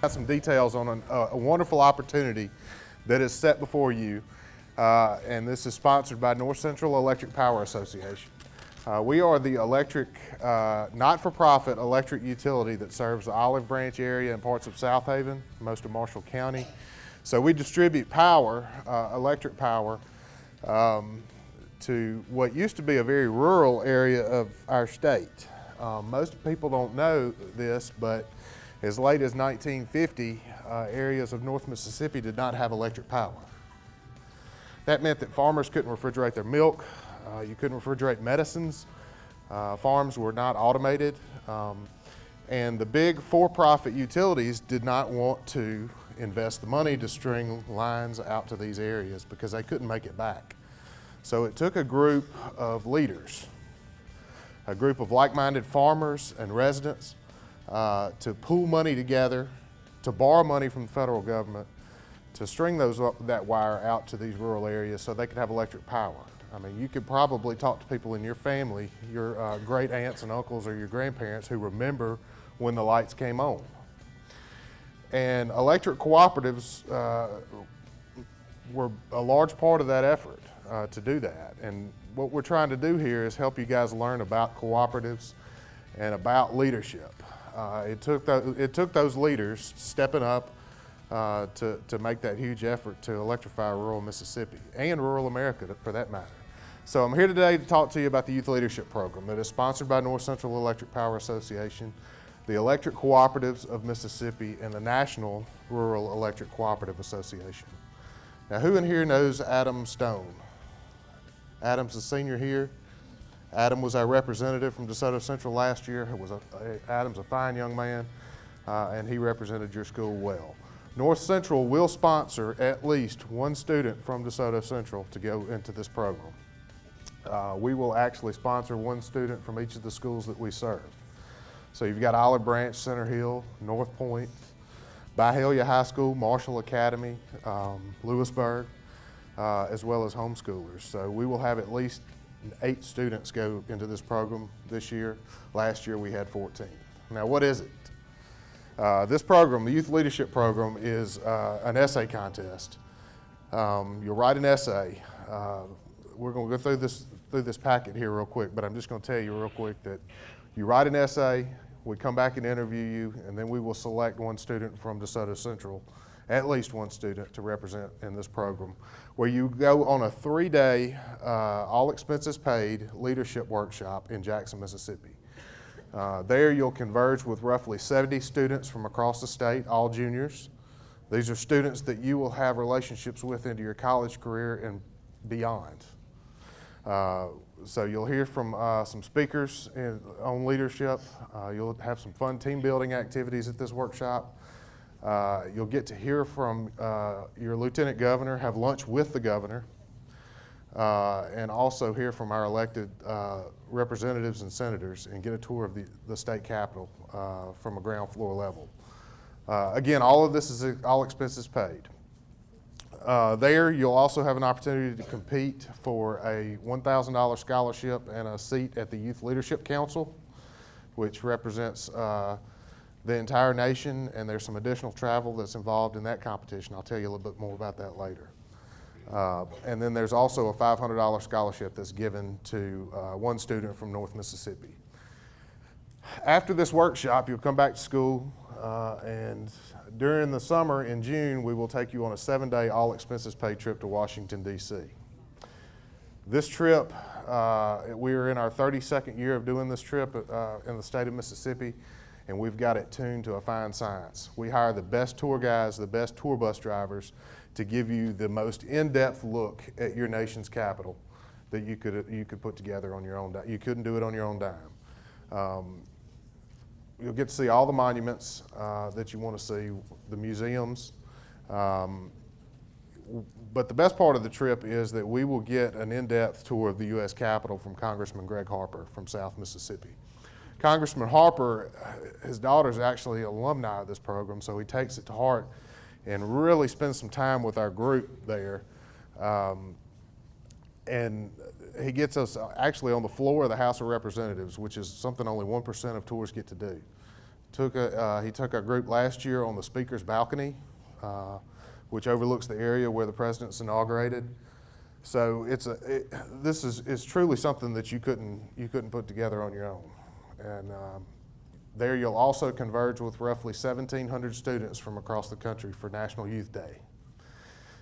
Got some details on a wonderful opportunity that is set before you, and this is sponsored by Northcentral Electric Power Association. We are the not-for-profit electric utility that serves the Olive Branch area and parts of South Haven, most of Marshall County. So we distribute power, electric power, to what used to be a very rural area of our state. Most people don't know this, but as late as 1950, areas of North Mississippi did not have electric power. That meant that farmers couldn't refrigerate their milk, you couldn't refrigerate medicines, farms were not automated, and the big for-profit utilities did not want to invest the money to string lines out to these areas because they couldn't make it back. So it took a group of leaders, a group of like-minded farmers and residents to pool money together, to borrow money from the federal government, to string that wire out to these rural areas so they could have electric power. I mean, you could probably talk to people in your family, your great aunts and uncles or your grandparents who remember when the lights came on. And electric cooperatives were a large part of that effort to do that. And what we're trying to do here is help you guys learn about cooperatives and about leadership. It took those leaders stepping up to make that huge effort to electrify rural Mississippi and rural America for that matter. So I'm here today to talk to you about the Youth Leadership Program that is sponsored by Northcentral Electric Power Association, the Electric Cooperatives of Mississippi, and the National Rural Electric Cooperative Association. Now, who in here knows Adam Stone? Adam's a senior here. Adam was our representative from DeSoto Central last year. Adam's a fine young man, and he represented your school well. North Central will sponsor at least one student from DeSoto Central to go into this program. We will actually sponsor one student from each of the schools that we serve. So you've got Olive Branch, Center Hill, North Point, Byhalia High School, Marshall Academy, Lewisburg, as well as homeschoolers. So we will have at least 8 students go into this program this year. Last year we had 14. Now what is it? This program, the Youth Leadership Program, is an essay contest. You'll write an essay. We're going to go through this packet here real quick, but I'm just going to tell you real quick that you write an essay, we come back and interview you, and then we will select one student from DeSoto Central, at least one student to represent in this program, where you go on a 3-day, all expenses paid leadership workshop in Jackson, Mississippi. There you'll converge with roughly 70 students from across the state, all juniors. These are students that you will have relationships with into your college career and beyond. So you'll hear from some speakers on leadership. You'll have some fun team building activities at this workshop. You'll get to hear from your lieutenant governor, have lunch with the governor, and also hear from our elected representatives and senators and get a tour of the state capitol from a ground floor level. Again, all of this is all expenses paid. There, you'll also have an opportunity to compete for a $1,000 scholarship and a seat at the Youth Leadership Council, which represents the entire nation, and there's some additional travel that's involved in that competition. I'll tell you a little bit more about that later. And then there's also a $500 scholarship that's given to one student from North Mississippi. After this workshop, you'll come back to school, and during the summer in June, we will take you on a 7-day all expenses paid trip to Washington, D.C. This trip, we are in our 32nd year of doing this trip in the state of Mississippi, and we've got it tuned to a fine science. We hire the best tour guides, the best tour bus drivers to give you the most in-depth look at your nation's capital that you could put together on your own dime. You couldn't do it on your own dime. You'll get to see all the monuments that you want to see, the museums. But the best part of the trip is that we will get an in-depth tour of the U.S. Capitol from Congressman Greg Harper from South Mississippi. Congressman Harper, his daughter is actually an alumni of this program, so he takes it to heart and really spends some time with our group there. And he gets us actually on the floor of the House of Representatives, which is something only 1% of tours get to do. He took our group last year on the speaker's balcony, which overlooks the area where the president's inaugurated. So this is truly something that you couldn't put together on your own. And there you'll also converge with roughly 1,700 students from across the country for National Youth Day,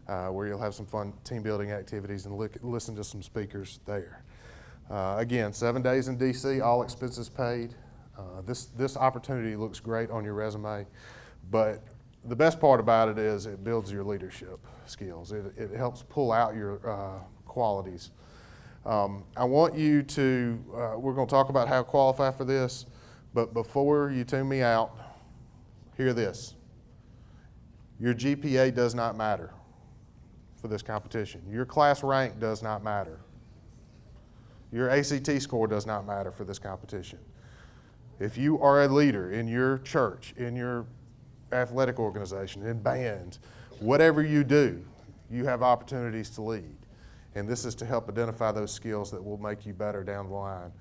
where you'll have some fun team building activities and listen to some speakers there. Again, 7 days in DC, all expenses paid. This opportunity looks great on your resume, but the best part about it is it builds your leadership skills. It helps pull out your qualities. I want you to, we're going to talk about how to qualify for this, but before you tune me out, hear this. Your GPA does not matter for this competition. Your class rank does not matter. Your ACT score does not matter for this competition. If you are a leader in your church, in your athletic organization, in band, whatever you do, you have opportunities to lead. And this is to help identify those skills that will make you better down the line.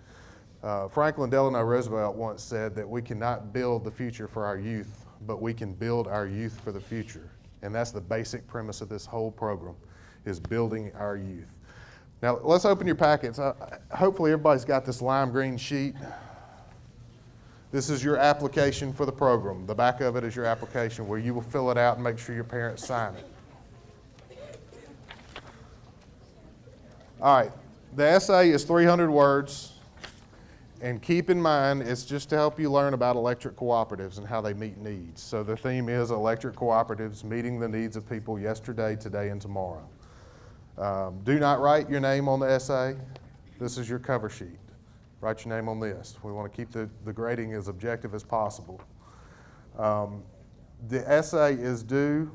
Franklin Delano Roosevelt once said that we cannot build the future for our youth, but we can build our youth for the future. And that's the basic premise of this whole program, is building our youth. Now, let's open your packets. Hopefully everybody's got this lime green sheet. This is your application for the program. The back of it is your application where you will fill it out and make sure your parents sign it. All right, the essay is 300 words, and keep in mind it's just to help you learn about electric cooperatives and how they meet needs. So the theme is electric cooperatives meeting the needs of people yesterday, today, and tomorrow. Do not write your name on the essay. This is your cover sheet. Write your name on this. We want to keep the grading as objective as possible. The essay is due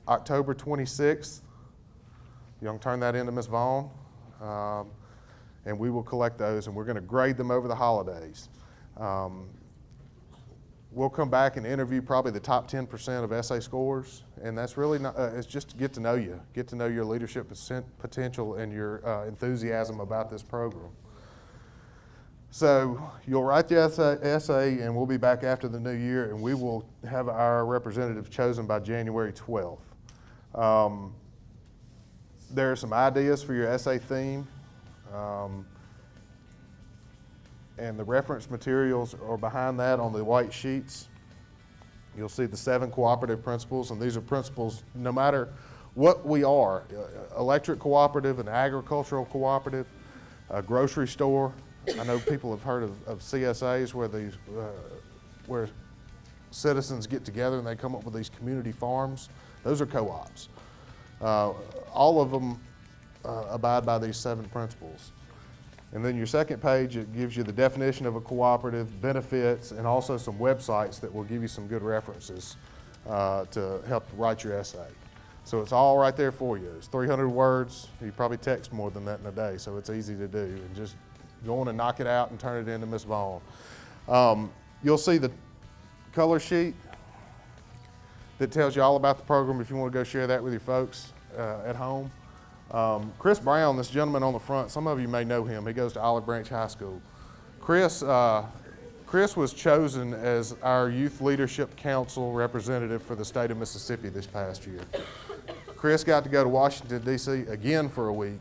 October 26th. You can turn that in to Ms. Vaughn, and we will collect those, and we're going to grade them over the holidays. We'll come back and interview probably the top 10% of essay scores, and that's really not, it's just to get to know you, get to know your leadership potential and your enthusiasm about this program. So you'll write the essay, and we'll be back after the new year, and we will have our representative chosen by January 12th. There are some ideas for your essay theme, and the reference materials are behind that on the white sheets. You'll see the 7 cooperative principles, and these are principles no matter what we are, electric cooperative, an agricultural cooperative, a grocery store. I know people have heard of CSAs where citizens get together and they come up with these community farms. Those are co-ops. All of them abide by these 7 principles. And then your second page, it gives you the definition of a cooperative, benefits, and also some websites that will give you some good references to help write your essay. So it's all right there for you. It's 300 words. You probably text more than that in a day, so it's easy to do. And just go on and knock it out and turn it in to Ms. Vaughn. You'll see the color sheet that tells you all about the program if you want to go share that with your folks at home. Chris Brown, this gentleman on the front, some of you may know him. He goes to Olive Branch High School. Chris was chosen as our Youth Leadership Council representative for the state of Mississippi this past year. Chris got to go to Washington, D.C. again for a week.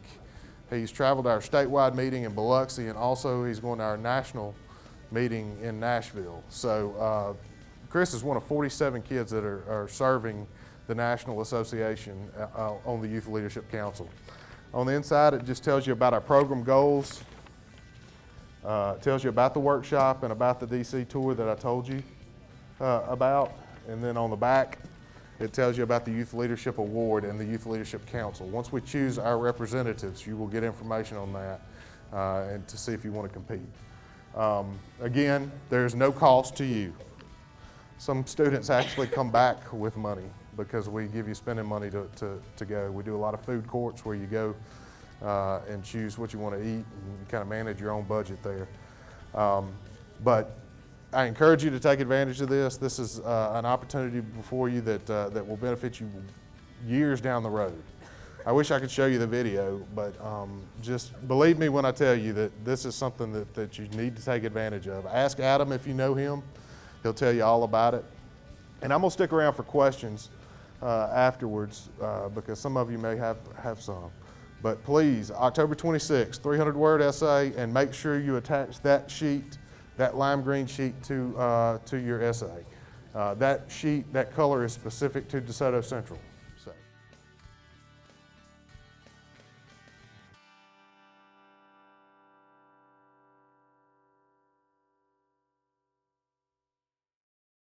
He's traveled to our statewide meeting in Biloxi, and also he's going to our national meeting in Nashville. So Chris is one of 47 kids that are serving the National Association on the Youth Leadership Council. On the inside, it just tells you about our program goals. It tells you about the workshop and about the DC tour that I told you about. And then on the back, it tells you about the Youth Leadership Award and the Youth Leadership Council. Once we choose our representatives, you will get information on that and to see if you want to compete. Again, there's no cost to you. Some students actually come back with money because we give you spending money to go. We do a lot of food courts where you go and choose what you want to eat and kind of manage your own budget there. But I encourage you to take advantage of this. This is an opportunity before you that will benefit you years down the road. I wish I could show you the video, but just believe me when I tell you that this is something that you need to take advantage of. Ask Adam if you know him. He'll tell you all about it. And I'm gonna stick around for questions afterwards because some of you may have some. But please, October 26th, 300-word essay, and make sure you attach that sheet, that lime green sheet to your essay. That sheet, that color is specific to DeSoto Central.